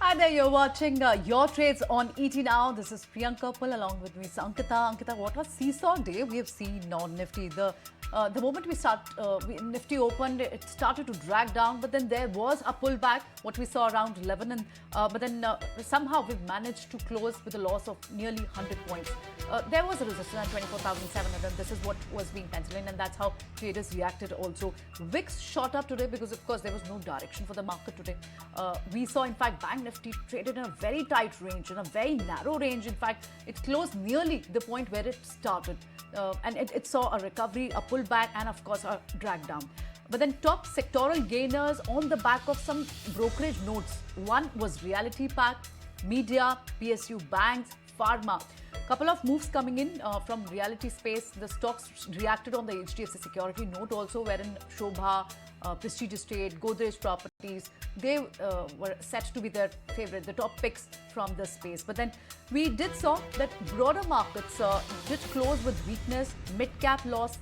Hi there, you're watching Your Trades on ET Now. This is Priyanka Pul along with me, Ankita. Ankita, what was seesaw day we have seen on Nifty? The moment Nifty opened, it started to drag down, but then there was a pullback, what we saw around 11, and but then somehow we've managed to close with a loss of nearly 100 points. There was a resistance at 24,700. This is what was being penciled in, and that's how traders reacted also. VIX shot up today because, of course, there was no direction for the market today. We saw, in fact, Bank Nifty traded in a very tight range, in a very narrow range. In fact, it closed nearly the point where it started. And it saw a recovery, a pullback, and of course a drag down. But then top sectoral gainers on the back of some brokerage notes. One was Reality Pack, Media, PSU Banks, Pharma. Couple of moves coming in from reality space. The stocks reacted on the HDFC security note also, wherein Shobha, Prestige Estate, Godrej Properties, they were set to be their favorite, the top picks from this space. But then we did saw that broader markets did close with weakness. Mid cap lost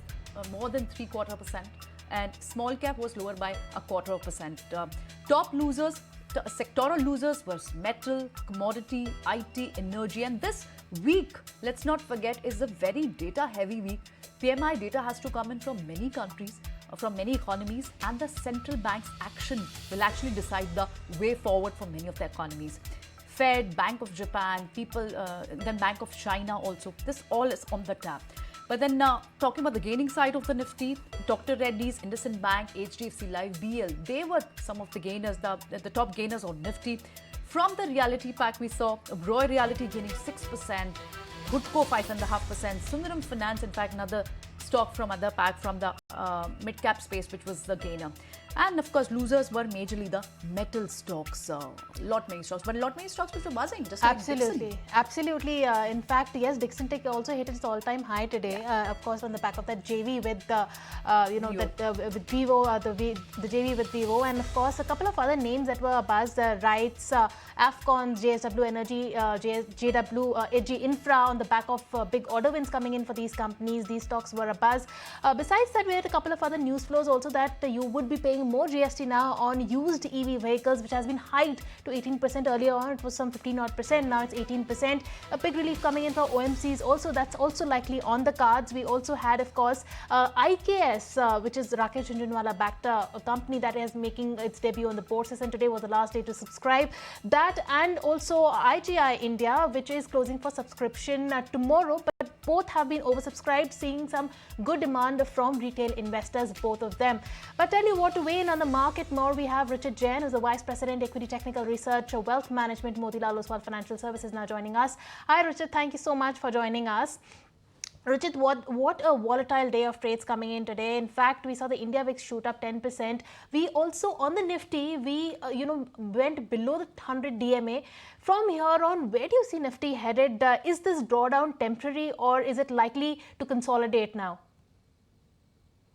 more than 0.75%, and small cap was lower by 0.25%. Top losers, sectoral losers were metal, commodity, IT, energy, and this week, let's not forget, is a very data heavy week. PMI data has to come in from many countries, from many economies, and the central bank's action will actually decide the way forward for many of the economies. Fed, Bank of Japan, then Bank of China also. This all is on the tap. But then talking about the gaining side of the Nifty, Dr. Reddy's, IndusInd Bank, HDFC Life, BL, they were some of the gainers, the top gainers on Nifty. From the reality pack, we saw Roy Realty gaining 6%, Goodco 5.5%, Sundaram Finance, in fact, another stock from other pack from the mid-cap space, which was the gainer. And of course, losers were majorly the metal stocks, lot many stocks, but a lot many stocks which were buzzing. Just Absolutely, like absolutely. In fact, yes, Dixon Tech also hit its all-time high today. Of course, on the back of that JV with with Vivo, the JV with Vivo, and of course a couple of other names that were buzzed: Rights, Afcons, JSW Energy, JW AG Infra, on the back of big order wins coming in for these companies. These stocks were a buzz. Besides that, we had a couple of other news flows also that you would be paying more GST now on used EV vehicles, which has been hiked to 18% earlier on. It was some 15 odd percent. Now it's 18%. A big relief coming in for OMCs also. That's also likely on the cards. We also had, of course, IKS, which is Rakesh Jhunjhunwala backed a company that is making its debut on the bourse, and today was the last day to subscribe. That, and also IGI India, which is closing for subscription tomorrow, but both have been oversubscribed, seeing some good demand from retail investors, both of them. But tell you what, to weigh in on the market more, we have Ruchit Jain, who's the Vice President, Equity Technical Research, Wealth Management, Motilal Oswal Financial Services, now joining us. Hi Ruchit, thank you so much for joining us. Ruchit, what a volatile day of trades coming in today. In fact, we saw the India VIX shoot up 10%. We also, on the Nifty, we went below the 100 DMA. From here on, where do you see Nifty headed? Is this drawdown temporary, or is it likely to consolidate now?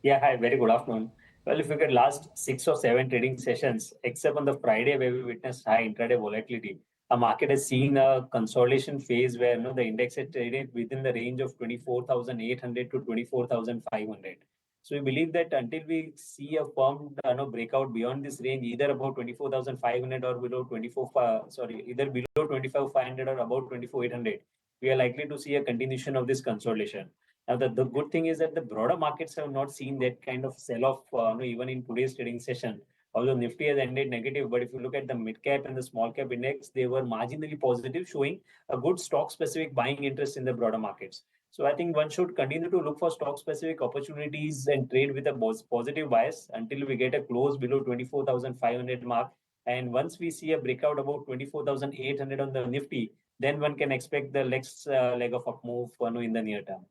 Yeah, hi, very good afternoon. Well, if you look at last 6 or 7 trading sessions, except on the Friday where we witnessed high intraday volatility, the market has seen a consolidation phase where the index had traded within the range of 24,800 to 24,500. So we believe that until we see a firm breakout beyond this range, either above 24,500 or below either below 25,500 or above 24,800, we are likely to see a continuation of this consolidation. Now, the good thing is that the broader markets have not seen that kind of sell-off even in today's trading session. Although Nifty has ended negative, but if you look at the mid-cap and the small-cap index, they were marginally positive, showing a good stock-specific buying interest in the broader markets. So I think one should continue to look for stock-specific opportunities and trade with a positive bias until we get a close below 24,500 mark. And once we see a breakout about 24,800 on the Nifty, then one can expect the next leg of up move in the near term.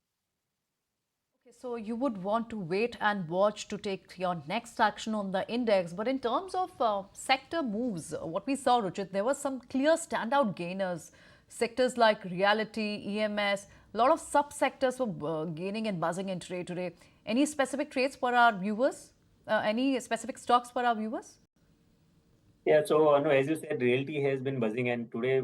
So you would want to wait and watch to take your next action on the index. But in terms of sector moves, what we saw, Ruchit, there were some clear standout gainers. Sectors like reality, EMS, a lot of sub-sectors were gaining and buzzing in trade today. Any specific trades for our viewers? Any specific stocks for our viewers? Yeah, so as you said, realty has been buzzing, and today,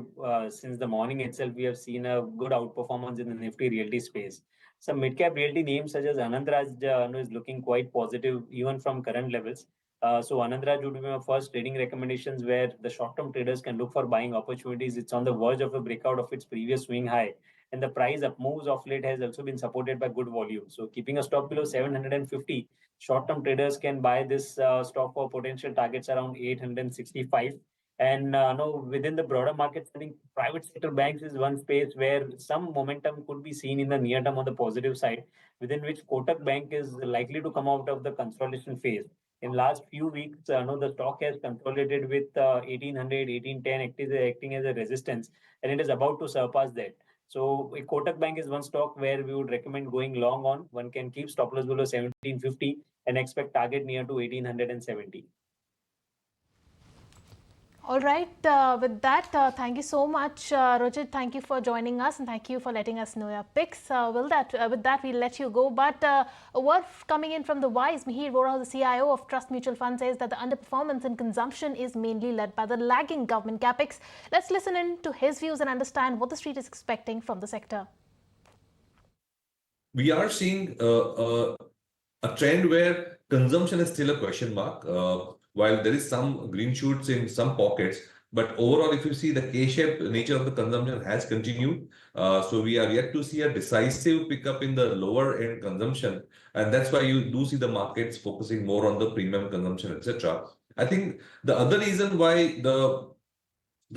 since the morning itself, we have seen a good outperformance in the Nifty realty space. Some mid-cap realty names such as Anandraj is looking quite positive even from current levels. So Anandraj would be my first trading recommendations where the short-term traders can look for buying opportunities. It's on the verge of a breakout of its previous swing high, and the price up moves of late has also been supported by good volume. So keeping a stop below 750, short-term traders can buy this stock for potential targets around 865. And no, within the broader markets, I think private sector banks is one space where some momentum could be seen in the near term on the positive side, within which Kotak Bank is likely to come out of the consolidation phase. In last few weeks, the stock has consolidated with 1800, 1810 acting as a resistance, and it is about to surpass that. So Kotak Bank is one stock where we would recommend going long on. One can keep stop loss below 1750 and expect target near to 1870. All right, with that, thank you so much, Ruchit. Thank you for joining us and thank you for letting us know your picks. With that, we'll let you go. But a word coming in from the wise, Mihir Vora, the CIO of Trust Mutual Fund, says that the underperformance in consumption is mainly led by the lagging government capex. Let's listen in to his views and understand what the street is expecting from the sector. We are seeing a trend where consumption is still a question mark. While there is some green shoots in some pockets, but overall, if you see the K-shaped nature of the consumption has continued. So we are yet to see a decisive pickup in the lower end consumption. And that's why you do see the markets focusing more on the premium consumption, etc. I think the other reason why the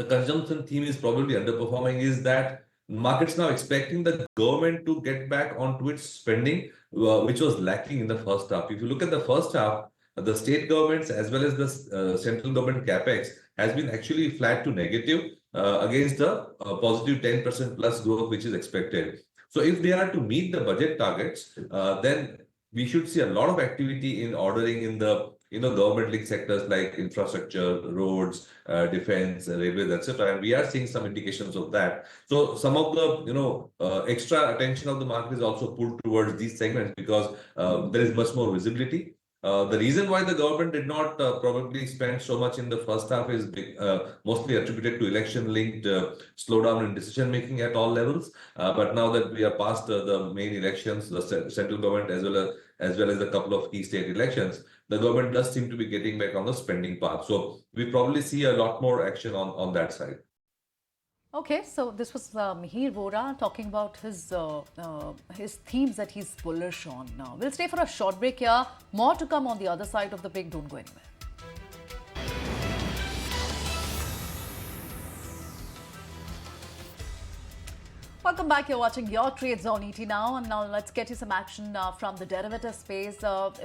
consumption theme is probably underperforming is that markets now expecting the government to get back onto its spending, which was lacking in the first half. If you look at the first half, the state governments as well as the central government capex has been actually flat to negative against the positive 10% plus growth which is expected. So if they are to meet the budget targets, then we should see a lot of activity in ordering in the government-linked sectors like infrastructure, roads, defense, railways, etc. And we are seeing some indications of that. So some of the extra attention of the market is also pulled towards these segments because there is much more visibility. The reason why the government did not probably spend so much in the first half is mostly attributed to election-linked slowdown in decision-making at all levels. But now that we are past the main elections, the central government as well as a couple of key state elections, the government does seem to be getting back on the spending path. So we probably see a lot more action on that side. Okay, so this was Mihir Vora talking about his themes that he's bullish on. Now we'll stay for a short break here. More to come on the other side of the break. Don't go anywhere. Welcome back. You're watching Your Trades on ET Now, and now let's get you some action from the derivative space.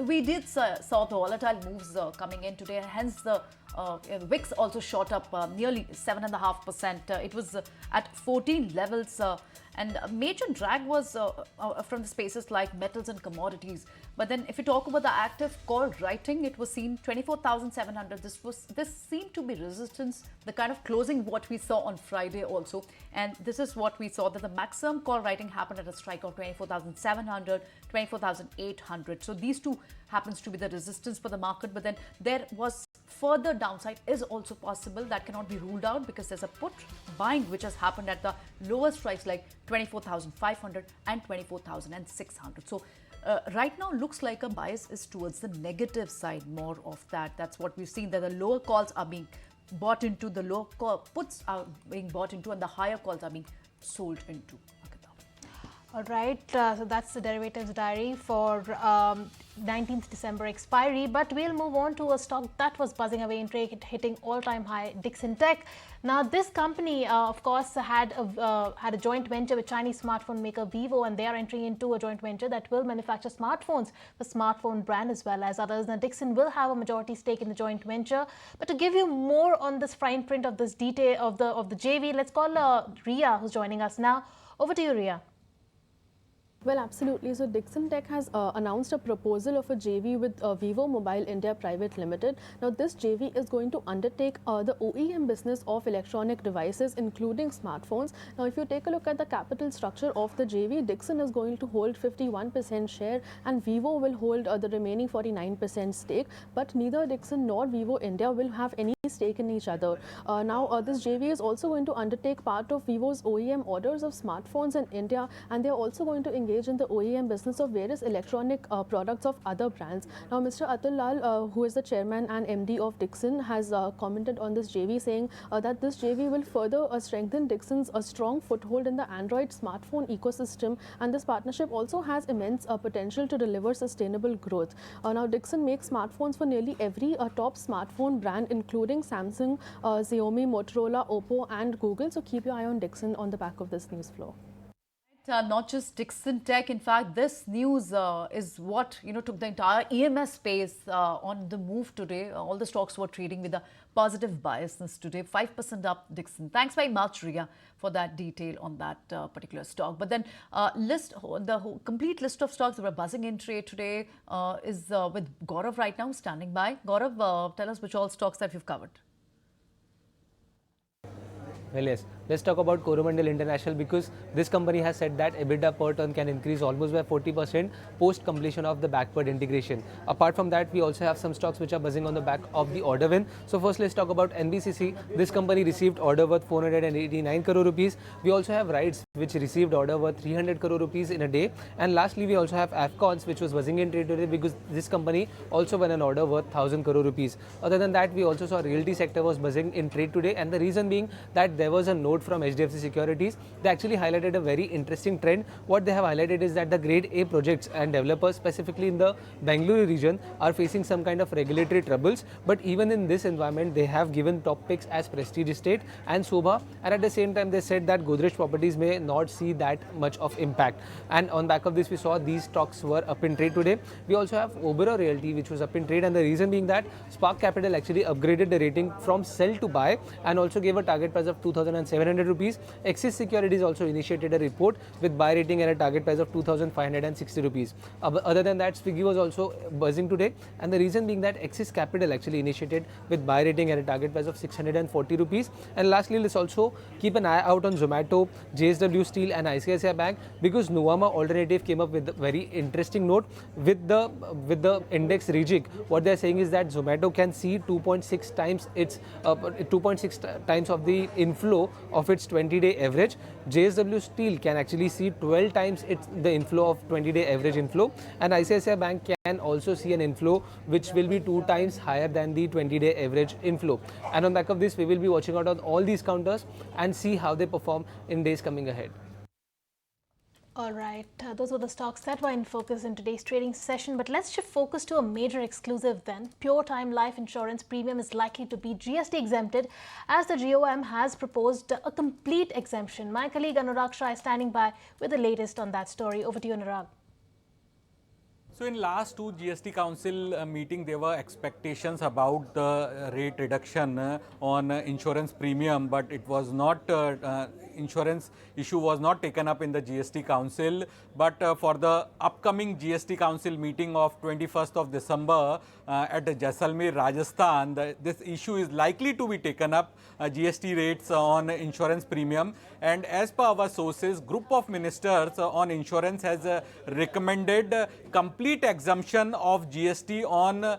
We did saw the volatile moves coming in today, hence the VIX also shot up nearly 7.5%. It was at 14 levels, and a major drag was from the spaces like metals and commodities. But then, if you talk about the active call writing, it was seen 24,700. This seemed to be resistance, the kind of closing what we saw on Friday also, and this is what we saw, that the maximum call writing happened at a strike of 24,700, 24,800. So these two happens to be the resistance for the market. But then there was further downside is also possible. That cannot be ruled out because there's a put buying which has happened at the lower strikes like 24,500 and 24,600. So right now looks like a bias is towards the negative side, more of that. That's what we've seen, that the lower calls are being bought into, the lower puts are being bought into, and the higher calls are being sold into. All right, so that's the derivatives diary for 19th December expiry. But we'll move on to a stock that was buzzing away in trade, hitting all-time high, Dixon Tech. Now, this company, of course, had a joint venture with Chinese smartphone maker Vivo, and they are entering into a joint venture that will manufacture smartphones, the smartphone brand as well as others. Now, Dixon will have a majority stake in the joint venture. But to give you more on this fine print of this detail of the JV, let's call Ria, who's joining us now. Over to you, Ria. Well, absolutely. So Dixon Tech has announced a proposal of a JV with Vivo Mobile India Private Limited. Now, this JV is going to undertake the OEM business of electronic devices, including smartphones. Now, if you take a look at the capital structure of the JV, Dixon is going to hold 51% share and Vivo will hold the remaining 49% stake. But neither Dixon nor Vivo India will have any stake in each other. Now, this JV is also going to undertake part of Vivo's OEM orders of smartphones in India, and they're also going to engage in the OEM business of various electronic products of other brands. Now, Mr. Atul Lal, who is the chairman and MD of Dixon, has commented on this JV, saying that this JV will further strengthen Dixon's strong foothold in the Android smartphone ecosystem, and this partnership also has immense potential to deliver sustainable growth. Now, Dixon makes smartphones for nearly every top smartphone brand, including Samsung, Xiaomi, Motorola, Oppo and Google. So keep your eye on Dixon on the back of this news flow. Not just Dixon Tech. In fact, this news is what took the entire EMS space on the move today. All the stocks were trading with a positive biasness today. 5% up Dixon. Thanks very much, Ria, for that detail on that particular stock. But then the complete list of stocks that were buzzing in trade today is with Gaurav right now, standing by. Gaurav, tell us which all stocks that you've covered. Well, yes. Let's talk about Coromandel International, because this company has said that EBITDA per ton can increase almost by 40% post completion of the backward integration. Apart from that, we also have some stocks which are buzzing on the back of the order win. So first, let's talk about NBCC. This company received order worth 489 crore rupees. We also have Rides, which received order worth 300 crore rupees in a day. And lastly, we also have Afcons, which was buzzing in trade today because this company also won an order worth 1000 crore rupees. Other than that, we also saw realty sector was buzzing in trade today, and the reason being that there was a note from HDFC Securities. They actually highlighted a very interesting trend. What they have highlighted is that the grade A projects and developers, specifically in the Bengaluru region, are facing some kind of regulatory troubles. But even in this environment, they have given top picks as Prestige Estate and Sobha. And at the same time, they said that Godrej Properties may not see that much of impact. And on back of this, we saw these stocks were up in trade today. We also have Oberoi Realty, which was up in trade. And the reason being that Spark Capital actually upgraded the rating from sell to buy and also gave a target price of 2,700 rupees. Axis Securities also initiated a report with buy rating and a target price of 2,560 rupees. Other than that, Swiggy was also buzzing today, and the reason being that Axis Capital actually initiated with buy rating and a target price of 640 rupees. And lastly, let's also keep an eye out on Zomato, JSW Steel and ICICI Bank, because Nuvama Alternative came up with a very interesting note with the index rejig. What they're saying is that Zomato can see 2.6 times its 2.6 times of the inflow of its 20-day average. JSW Steel can actually see 12 times the inflow of 20-day average inflow, and ICICI Bank can also see an inflow which will be 2 times higher than the 20-day average inflow. And on back of this, we will be watching out on all these counters and see how they perform in days coming ahead. All right, those were the stocks that were in focus in today's trading session. But let's shift focus to a major exclusive then. Pure Time Life Insurance Premium is likely to be GST exempted, as the GOM has proposed a complete exemption. My colleague Anurag Shah is standing by with the latest on that story. Over to you, Anurag. So in last two GST Council meeting, there were expectations about the rate reduction on insurance premium, but it was not, insurance issue was not taken up in the GST Council. But for the upcoming GST Council meeting of 21st of December at Jaisalmer, Rajasthan, this issue is likely to be taken up, GST rates on insurance premium. And as per our sources, group of ministers on insurance has recommended complete exemption of GST on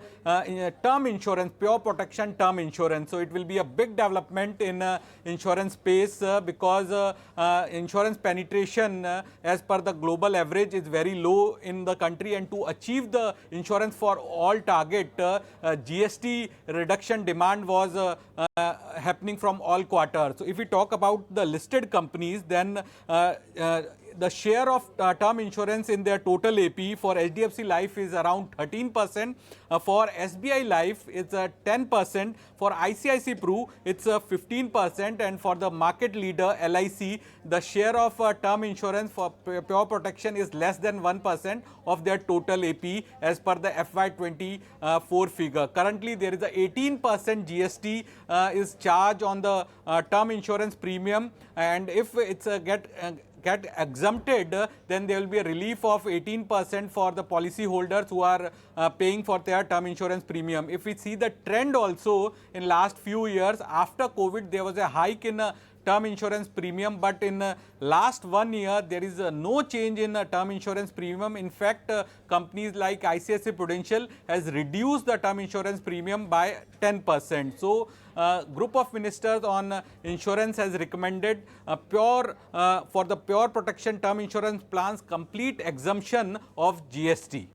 term insurance, pure protection term insurance. So it will be a big development in insurance space because insurance penetration as per the global average is very low in the country, and to achieve the insurance for all target, GST reduction demand was happening from all quarters. So if we talk about the listed companies, then the share of term insurance in their total AP for HDFC Life is around 13%. For SBI Life, it's 10%. For ICICI Pru, it's 15%. And for the market leader, LIC, the share of term insurance for pure protection is less than 1% of their total AP as per the FY24 figure. Currently, there is a 18% GST is charged on the term insurance premium, and if it's get exempted, then there will be a relief of 18% for the policy holders who are paying for their term insurance premium. If we see the trend also in last few years, after COVID, there was a hike in term insurance premium, but in last 1 year there is no change in term insurance premium. In fact, companies like ICICI Prudential has reduced the term insurance premium by 10%. So group of ministers on insurance has recommended for the pure protection term insurance plans complete exemption of GST.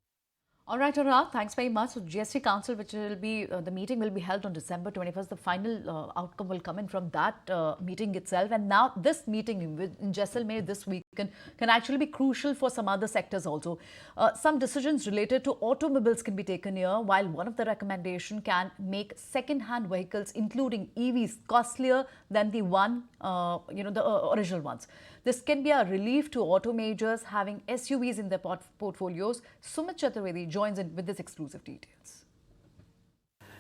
All right, Anurag, thanks very much. So GST Council, which will be, the meeting will be held on December 21st. The final outcome will come in from that meeting itself. And now this meeting in Jaisalmer this week can actually be crucial for some other sectors also. Some decisions related to automobiles can be taken here, while one of the recommendation can make second-hand vehicles, including EVs, costlier than the the original ones. This can be a relief to auto majors having SUVs in their portfolios. Sumit Chaturvedi joins in with this exclusive details.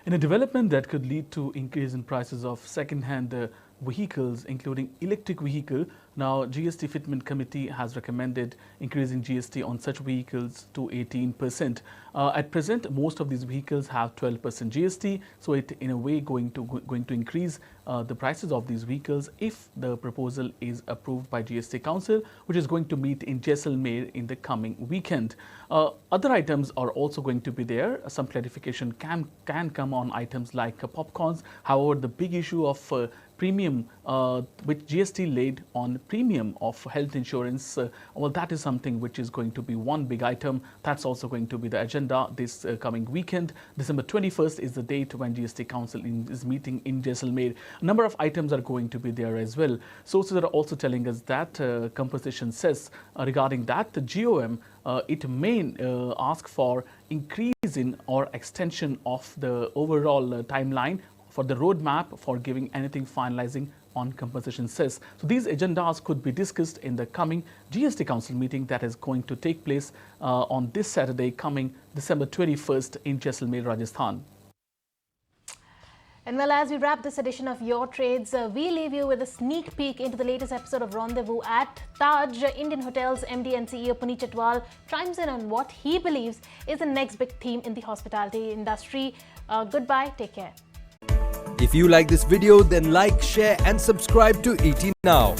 In a development that could lead to increase in prices of second-hand vehicles, including electric vehicle, now GST Fitment Committee has recommended increasing GST on such vehicles to 18%. At present, most of these vehicles have 12% GST, so it in a way going to increase the prices of these vehicles if the proposal is approved by GST Council, which is going to meet in Jaisalmer in the coming weekend. Other items are also going to be there. Some clarification can come on items like popcorns. However, the big issue of premium, which GST laid on premium of health insurance, well, that is something which is going to be one big item. That's also going to be the agenda this coming weekend. December 21st is the date when GST Council is meeting in Jaisalmer. A number of items are going to be there as well. Sources are also telling us that composition says regarding that, the GOM, it may ask for increase in or extension of the overall timeline for the roadmap for giving anything finalizing on compensation cess. So these agendas could be discussed in the coming GST Council meeting that is going to take place on this Saturday coming December 21st in Jaisalmer, Rajasthan. And well, as we wrap this edition of Your Trades, we leave you with a sneak peek into the latest episode of Rendezvous at Taj. Indian Hotels MD and CEO Puneet Chhatwal chimes in on what he believes is the next big theme in the hospitality industry. Goodbye, take care. If you like this video, then like, share and subscribe to ET Now.